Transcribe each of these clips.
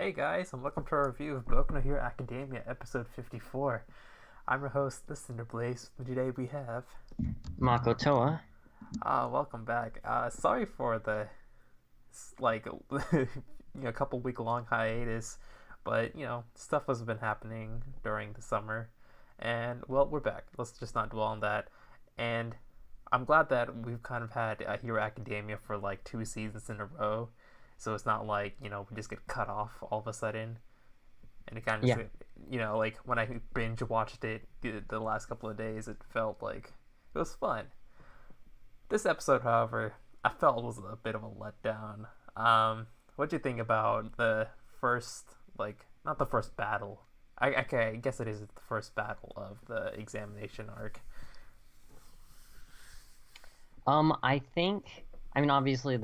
Hey guys, and welcome to our review of Boku no Hero Academia, episode 54. I'm your host, the Cinder Blaze. Today we have... Makotoa. welcome back. Sorry for the, like, couple week long hiatus, but, stuff has been happening during the summer. And, well, we're back. Let's just not dwell on that. And I'm glad that we've kind of had Hero Academia for, like, 2 seasons in a row. So it's not like, we just get cut off all of a sudden. And it kind of, Yeah. like when I binge watched it the last couple of days, it felt like it was fun. This episode, however, I felt was a bit of a letdown. What do you think about the first, like, not the first battle? I guess it is the first battle of the examination arc. Obviously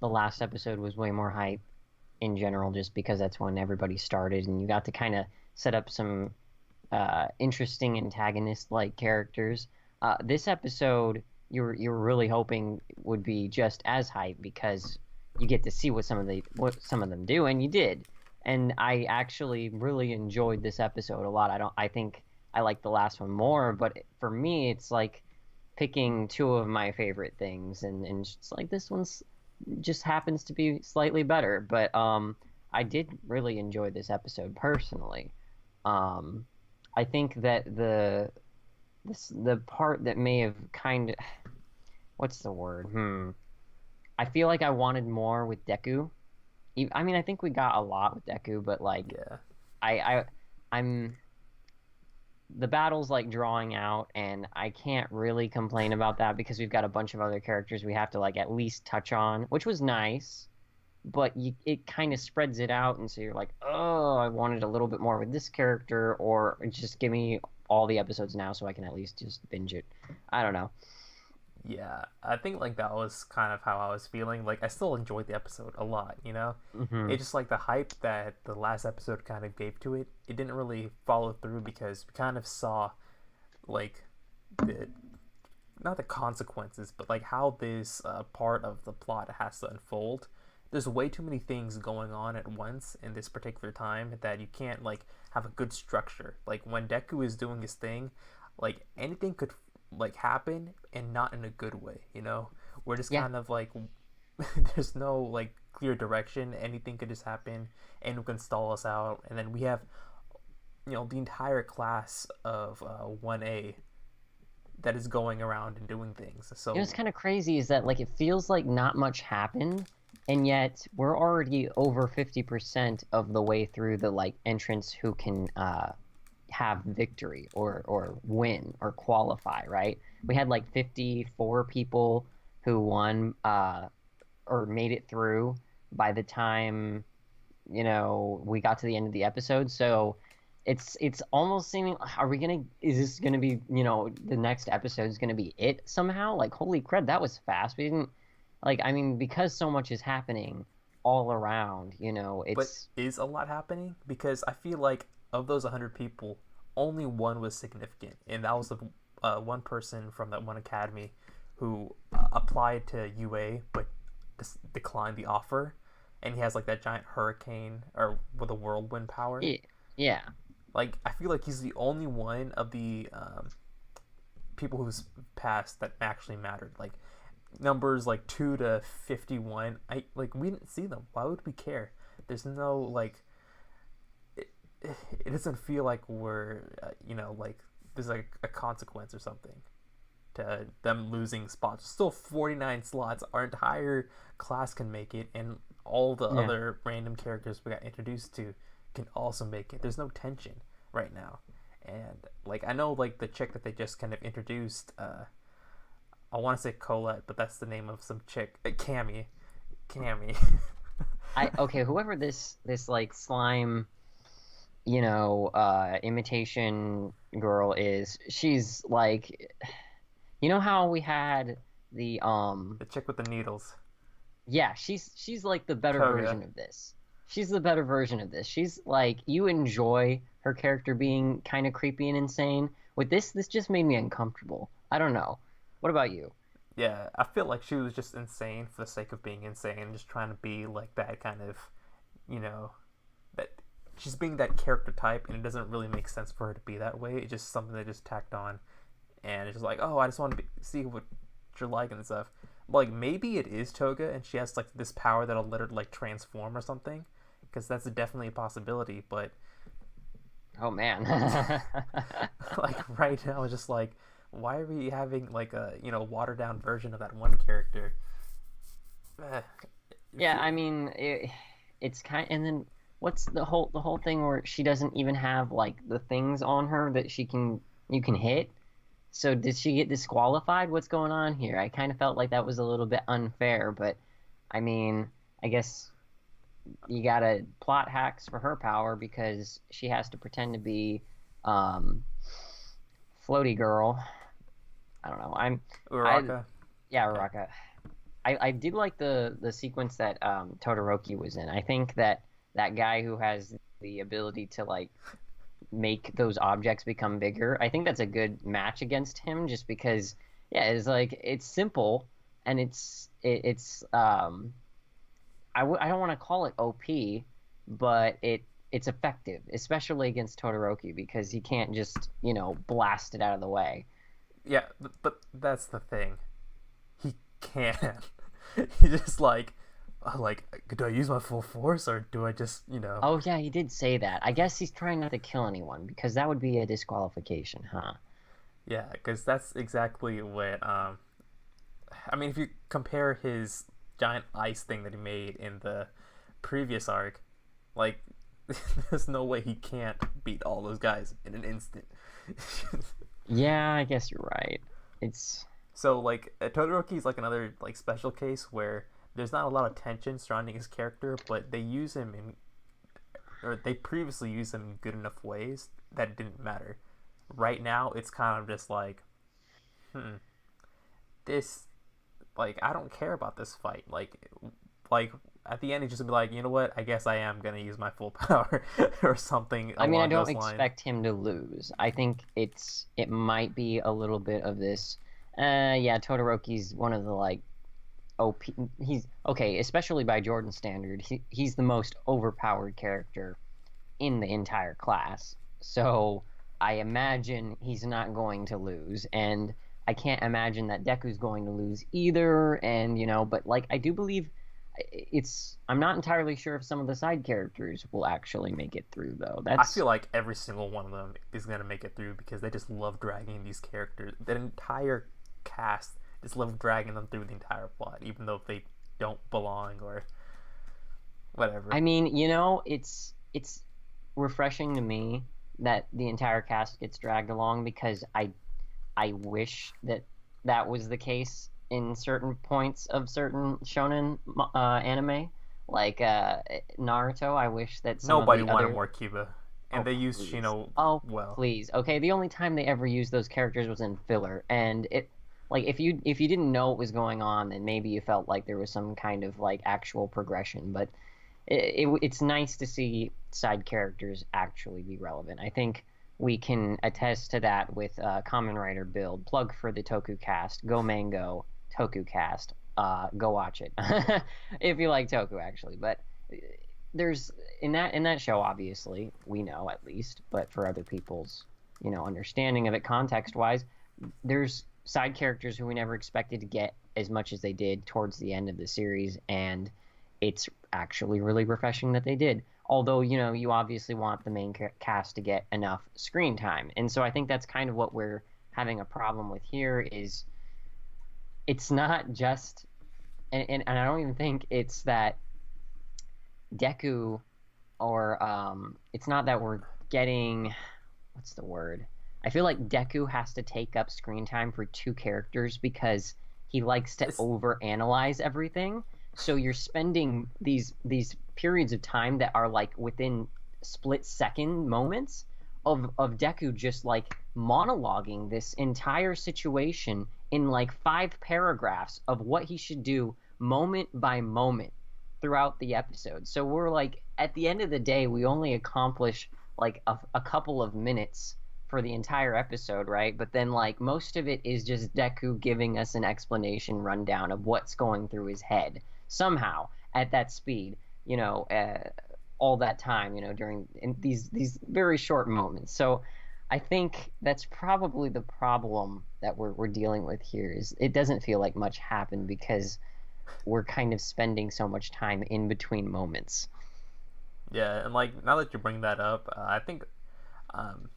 the last episode was way more hype in general, just because that's when everybody started, and you got to kind of set up some interesting antagonist-like characters. This episode, you're really hoping would be just as hype because you get to see what some of them do, and you did. And I actually really enjoyed this episode a lot. I think I like the last one more, but for me, it's like picking two of my favorite things, and it's like this one's just happens to be slightly better. But I did really enjoy this episode personally. Um, I think that the part that may have kind of, what's the word? I feel like I wanted more with Deku. I think we got a lot with Deku, but like Yeah. I I I'm the battle's like drawing out, and I can't really complain about that because we've got a bunch of other characters we have to like at least touch on, which was nice. But it kind of spreads it out, and so you're like, oh, I wanted a little bit more with this character, or just give me all the episodes now so I can at least just binge it. I don't know. Yeah, I think like that was kind of how I was feeling. Like I still enjoyed the episode a lot. Hmm. It's just like the hype that the last episode kind of gave to it. It didn't really follow through because we kind of saw like the not the consequences, but like how this part of the plot has to unfold. There's way too many things going on at once in this particular time that you can't like have a good structure. Like when Deku is doing his thing, like anything could like happen and not in a good way. We're just Yeah. kind of like there's no like clear direction. Anything could just happen and it can stall us out. And then we have the entire class of 1A that is going around and doing things. What's So kind of crazy is that like it feels like not much happened, and yet we're already over 50% of the way through the like entrants who can have victory or win or qualify, right? We had like 54 people who won or made it through by the time, we got to the end of the episode. So it's almost seeming, is this gonna be, the next episode is gonna be it somehow? Like, holy crap, that was fast. We didn't like, because so much is happening all around, but it's is a lot happening because I feel like of those 100 people, only one was significant, and that was the one person from that one academy who applied to UA but declined the offer, and he has like that giant hurricane or with a whirlwind power. yeah, yeah, Like I feel like he's the only one of the people who's passed that actually mattered. Like numbers like 2 to 51, we didn't see them. Why would we care? There's no like it doesn't feel like we're like there's like a consequence or something to them losing spots. Still 49 slots. Our entire class can make it, and all the yeah. other random characters we got introduced to can also make it. There's no tension right now. And like I know like the chick that they just kind of introduced, I want to say Colette, but that's the name of some chick, Cammy. Okay, whoever this like slime, imitation girl is, she's like, how we had the The chick with the needles, yeah, she's like the better Koga. version of this. She's the better version of this. She's like, you enjoy her character being kind of creepy and insane. With this just made me uncomfortable. I don't know. What about you? Yeah, I feel like she was just insane for the sake of being insane, just trying to be like that kind of, you know, she's being that character type, and it doesn't really make sense for her to be that way. It's just something they just tacked on, and it's just like, oh, I just want to see what you're like and stuff. Like maybe it is Toga, and she has like this power that'll let her like transform or something, because that's definitely a possibility. But Oh man. like right now, it's just like, why are we having like a watered down version of that one character? Eh, Yeah, I mean, it's kind, and then what's the whole thing where she doesn't even have like the things on her that you can hit? So did she get disqualified? What's going on here? I kind of felt like that was a little bit unfair, but I mean, I guess you gotta plot hacks for her power because she has to pretend to be um, floaty girl. I don't know. I Uraka. yeah, Yeah. Raka. I did like the sequence that Todoroki was in. I think that that guy who has the ability to like make those objects become bigger. I think that's a good match against him, just because yeah, it's like it's simple and it's I don't want to call it OP, but it's effective, especially against Todoroki because he can't just blast it out of the way. Yeah, but that's the thing. He can. He just like, do I use my full force or do I just, Oh yeah, he did say that. I guess he's trying not to kill anyone because that would be a disqualification, huh? yeah, because that's exactly what. I mean, if you compare his giant ice thing that he made in the previous arc, like, there's no way he can't beat all those guys in an instant. Yeah, I guess you're right. It's So like Todoroki is like another like special case where there's not a lot of tension surrounding his character, but they use him in, or they previously used him in good enough ways that it didn't matter. Right now, it's kind of just like, hmm, this, like I don't care about this fight. Like at the end, he's just gonna be like, you know what? I guess I am gonna use my full power or something I mean, I along don't those lines. expect him to lose. I think it might be a little bit of this. Yeah, Todoroki's one of the like OP. He's okay, especially by Jordan standard. He's the most overpowered character in the entire class. So I imagine he's not going to lose, and I can't imagine that Deku's going to lose either. And but like I do believe it's. I'm not entirely sure if some of the side characters will actually make it through, though. I That's feel like every single one of them is gonna make it through because they just love dragging these characters. That entire cast just love dragging them through the entire plot, even though they don't belong or whatever. I mean, it's refreshing to me that the entire cast gets dragged along because I wish that that was the case in certain points of certain shonen anime, like Naruto. I wish that some of Nobody the wanted other more Cuba, oh and they used please Shino oh well. please okay, the only time they ever used those characters was in filler, and it like if you didn't know what was going on, then maybe you felt like there was some kind of like actual progression, but it's nice to see side characters actually be relevant. I think we can attest to that with Common Writer Build. Plug for the Toku cast. GoMango Toku cast. Go watch it if you like Toku, actually. But there's in that show, obviously we know at least, but for other people's understanding of it context wise, there's side characters who we never expected to get as much as they did towards the end of the series, and it's actually really refreshing that they did. Although, you obviously want the main cast to get enough screen time. And so I think that's kind of what we're having a problem with here is it's not just and I don't even think it's that Deku or it's not that we're getting what's the word? I feel like Deku has to take up screen time for two characters because he likes to It's overanalyze everything. So you're spending these periods of time that are like within split second moments of Deku just like monologuing this entire situation in like 5 paragraphs of what he should do moment by moment throughout the episode. So we're like at the end of the day we only accomplish like a couple of minutes for the entire episode, right? But then like most of it is just Deku giving us an explanation rundown of what's going through his head somehow at that speed. all that time, during these very short moments. So I think that's probably the problem that we're dealing with here is it doesn't feel like much happened because we're kind of spending so much time in between moments. Yeah, and like now that you bring that up, I think um,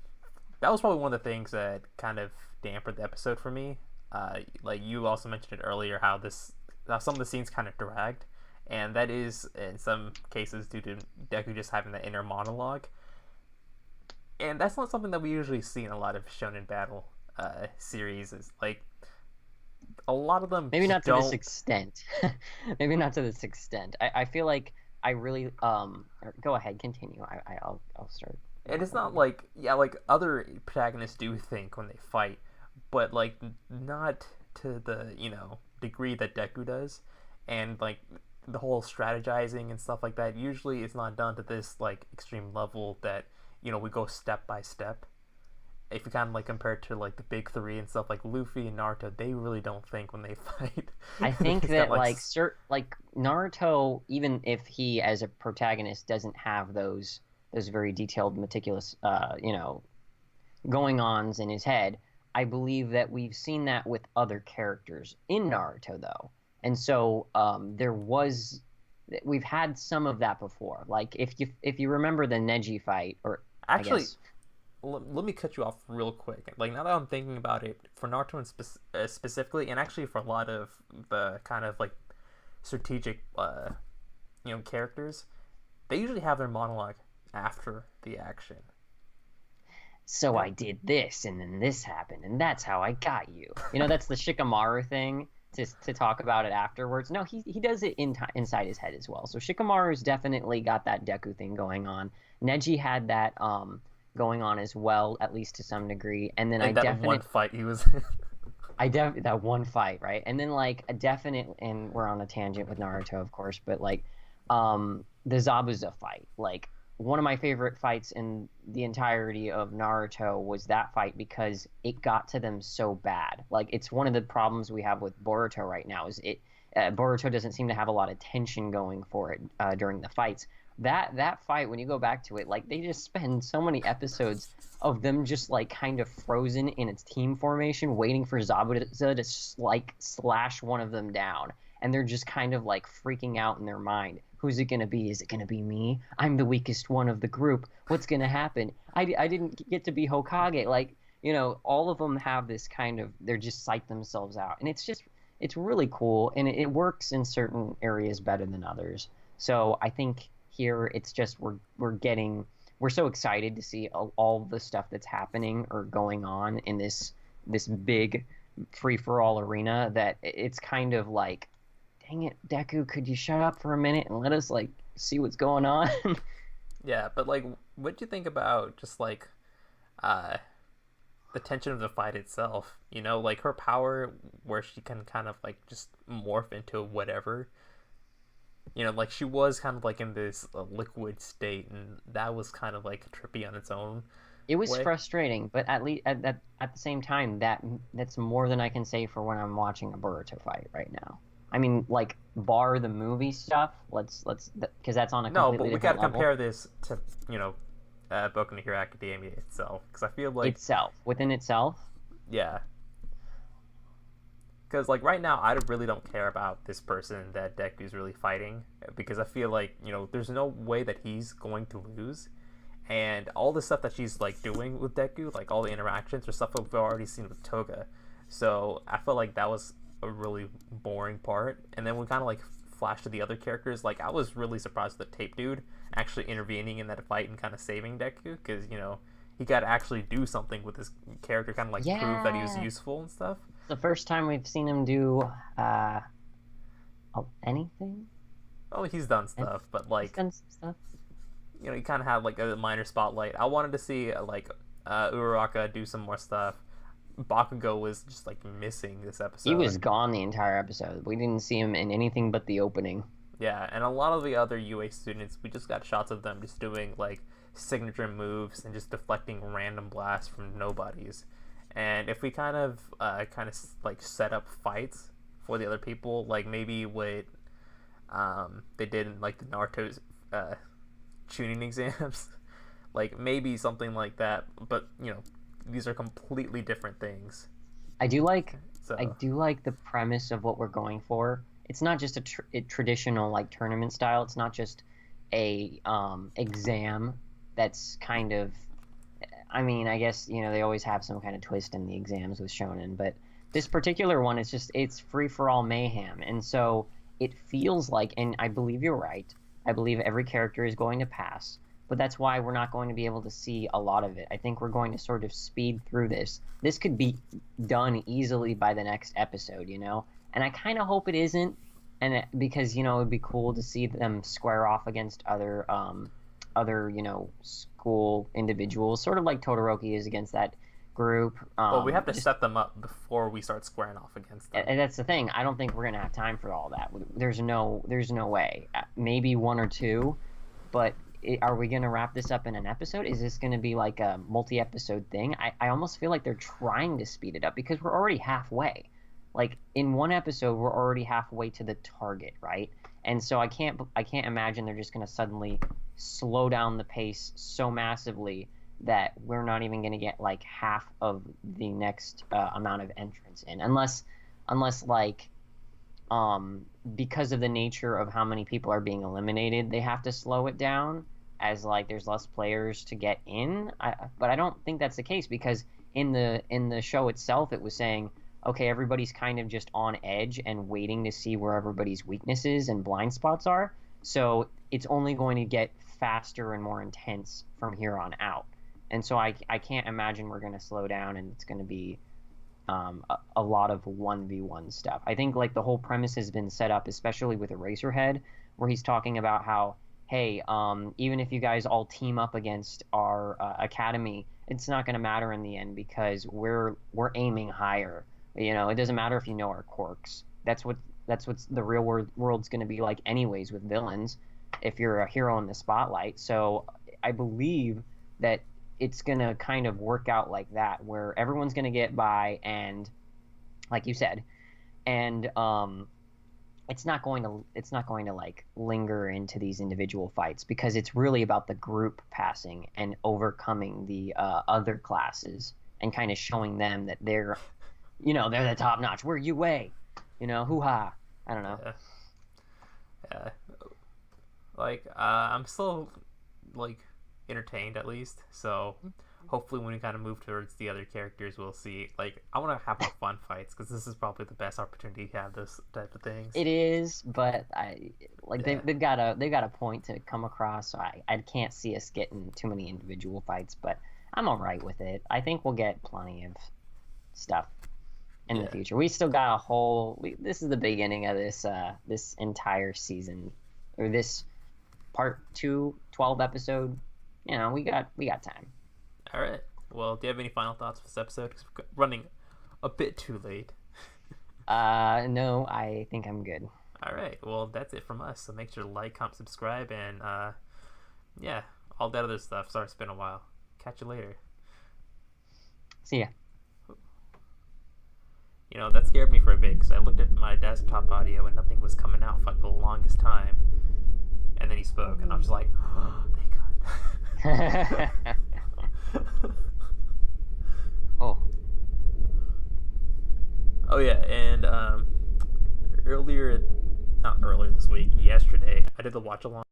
that was probably one of the things that kind of dampened the episode for me. Like you also mentioned it earlier, how some of the scenes kind of dragged, and that is in some cases due to Deku just having that inner monologue, and that's not something that we usually see in a lot of shonen battle series. Is like a lot of them Maybe just not to this don't. extent. Maybe not to this extent. I feel like I really go ahead, continue. I'll start And it's not going. like yeah, like other protagonists do think when they fight, but like not to the degree that Deku does, and like the whole strategizing and stuff like that. Usually, it's not done to this like extreme level that we go step by step. If you kind of like compare it to like the big three and stuff like Luffy and Naruto, they really don't think when they fight. I They think just kind of that like like Naruto, even if he as a protagonist doesn't have those very detailed, meticulous, going ons in his head, I believe that we've seen that with other characters in Naruto though, and so we've had some of that before. Like if you remember the Neji fight, or I actually guess let me cut you off real quick. Like now that I'm thinking about it, for Naruto specifically, and actually for a lot of the kind of like strategic, characters, they usually have their monologue after the action. so And I did this and then this happened and that's how I got you. That's the Shikamaru thing to talk about it afterwards. No, he does it inside his head as well. So Shikamaru's definitely got that Deku thing going on. Neji had that going on as well, at least to some degree. And then in that one fight, he was. that one fight, right? And then like a definite, and we're on a tangent with Naruto, of course, but like the Zabuza fight, like one of my favorite fights in the entirety of Naruto was that fight because it got to them so bad. Like it's one of the problems we have with Boruto right now is Boruto doesn't seem to have a lot of tension going for it during the fights. That fight, when you go back to it, like they just spend so many episodes of them just like kind of frozen in its team formation, waiting for Zabuza to like slash one of them down, and they're just kind of like freaking out in their mind. Who's it gonna be? Is it gonna be me? I'm the weakest one of the group. What's gonna happen? I didn't get to be Hokage. Like all of them have this kind of they're just psych themselves out, and it's really cool, and it works in certain areas better than others. So I think here it's just we're so excited to see all the stuff that's happening or going on in this big free for all arena that it's kind of like, dang it, Deku, could you shut up for a minute and let us like see what's going on? Yeah, but like, what do you think about just like, uh, the tension of the fight itself? Like her power, where she can kind of like just morph into whatever. Like she was kind of like in this liquid state, and that was kind of like trippy on its own It was way. frustrating, but at least at the same time, that's more than I can say for when I'm watching a Boruto fight right now. I mean, like bar the movie stuff. Let's because that's on a No, completely but we got different to level compare this to Boku no Hero Academia itself, because I feel like itself within itself. yeah, because like right now I really don't care about this person that Deku's really fighting, because I feel like there's no way that he's going to lose, and all the stuff that she's like doing with Deku, like all the interactions or stuff we've already seen with Toga, so I felt like that was a really boring part. And then we kind of like flash to the other characters. Like I was really surprised with the Tape Dude actually intervening in that fight and kind of saving Deku, because he got to actually do something with his character, kind of like prove that he was Yeah, useful and stuff. the first time we've seen him do uh anything. Oh, he's done And stuff, but he's like done some stuff. he kind of had like a minor spotlight. I wanted to see like Uraraka do some more stuff. Bakugo was just like missing this He was episode. gone the entire episode. We didn't see him in anything but the opening. Yeah, and a lot of the other UA students, we just got shots of them just doing like signature moves and just deflecting random blasts from nobodies. And if we kind of like set up fights for the other people, like maybe what they did in like the Naruto's tuning exams. Like maybe something like that, but these are completely different things. I do like So I do like the premise of what we're going for. It's not just a traditional like tournament style. It's not just a exam that's kind of, I mean, I guess, they always have some kind of twist in the exams with shonen, but this particular one is just it's free for all mayhem. And so it feels like, and I believe you're right. I believe every character is going to pass, but that's why we're not going to be able to see a lot of it. I think we're going to sort of speed through this. This could be done easily by the next episode, And I kind of hope it isn't, because it would be cool to see them square off against other school individuals, sort of like Todoroki is against that group. Well, we have to set them up before we start squaring off against them. And that's the thing. I don't think we're gonna have time for all that. There's no way. Maybe one or two, but are we gonna wrap this up in an episode? Is this gonna be like a multi-episode thing? I almost feel like they're trying to speed it up because we're already halfway. Like in one episode, we're already halfway to the target, right? And so I can't imagine they're just gonna suddenly slow down the pace so massively that we're not even going to get like half of the next amount of entrants in, unless like because of the nature of how many people are being eliminated, they have to slow it down as like there's less players to get in. But I don't think that's the case, because in the show itself it was saying, okay, everybody's kind of just on edge and waiting to see where everybody's weaknesses and blind spots are. So it's only going to get faster and more intense from here on out. And so I can't imagine we're going to slow down and it's going to be a lot of 1v1 stuff. I think like the whole premise has been set up, especially with Eraserhead, where he's talking about how, hey, even if you guys all team up against our academy, it's not going to matter in the end because we're aiming higher. It doesn't matter if you know our quirks. That's what the real world's going to be like anyways with villains, if you're a hero in the spotlight. So I believe that it's going to kind of work out like that, where everyone's going to get by, and like you said, and it's not going to like linger into these individual fights, because it's really about the group passing and overcoming the other classes and kind of showing them that they're the top notch. We're UA, hoo-ha. I don't know. Yeah. Like, I'm still, like, entertained at least. So, hopefully when we kind of move towards the other characters, we'll see. Like, I want to have more fun fights, because this is probably the best opportunity to have this type of things. It is, but they've got a point to come across, so I can't see us getting too many individual fights, but I'm all right with it. I think we'll get plenty of stuff in the future. We still got this is the beginning of this entire season, or this part 2 12 episode. We got time. All right. Well, do you have any final thoughts for this episode? 'Cause we're running a bit too late. No, I think I'm good. All right. Well, that's it from us. So make sure to like, comment, subscribe, and all that other stuff. Sorry, it's been a while. Catch you later. See ya. That scared me for a bit, because I looked at my desktop audio and nothing was coming out for like the longest time. And then he spoke, and I was like, oh, thank God. Oh yeah, and not earlier this week, yesterday, I did the watch along